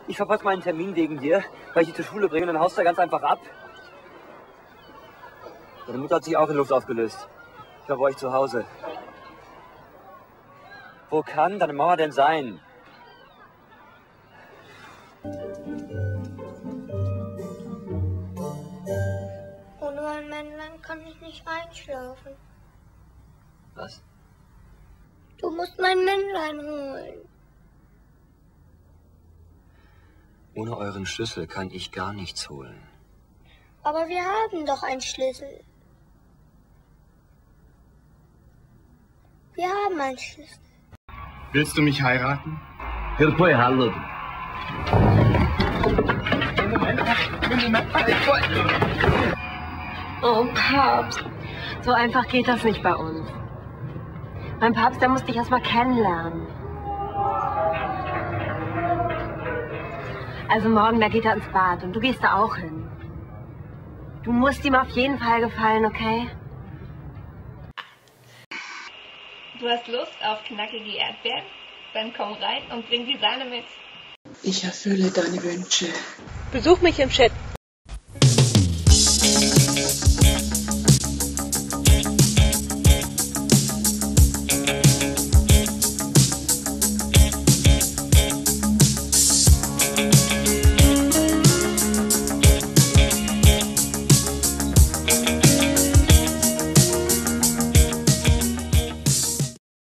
Ich verpasse meinen Termin wegen dir, weil ich dich zur Schule bringe und dann haust du ganz einfach ab. Deine Mutter hat sich auch in Luft aufgelöst. Ich war bei euch zu Hause. Wo kann deine Mama denn sein? Ohne mein Männlein kann ich nicht einschlafen. Was? Du musst mein Männlein holen. Ohne euren Schlüssel kann ich gar nichts holen. Aber wir haben doch einen Schlüssel. Wir haben einen Schlüssel. Willst du mich heiraten? Oh, Papst. So einfach geht das nicht bei uns. Mein Papst, der muss dich erst mal kennenlernen. Also morgen, da geht er ins Bad und du gehst da auch hin. Du musst ihm auf jeden Fall gefallen, okay? Du hast Lust auf knackige Erdbeeren? Dann komm rein und bring die Sahne mit. Ich erfülle deine Wünsche. Besuch mich im Chat.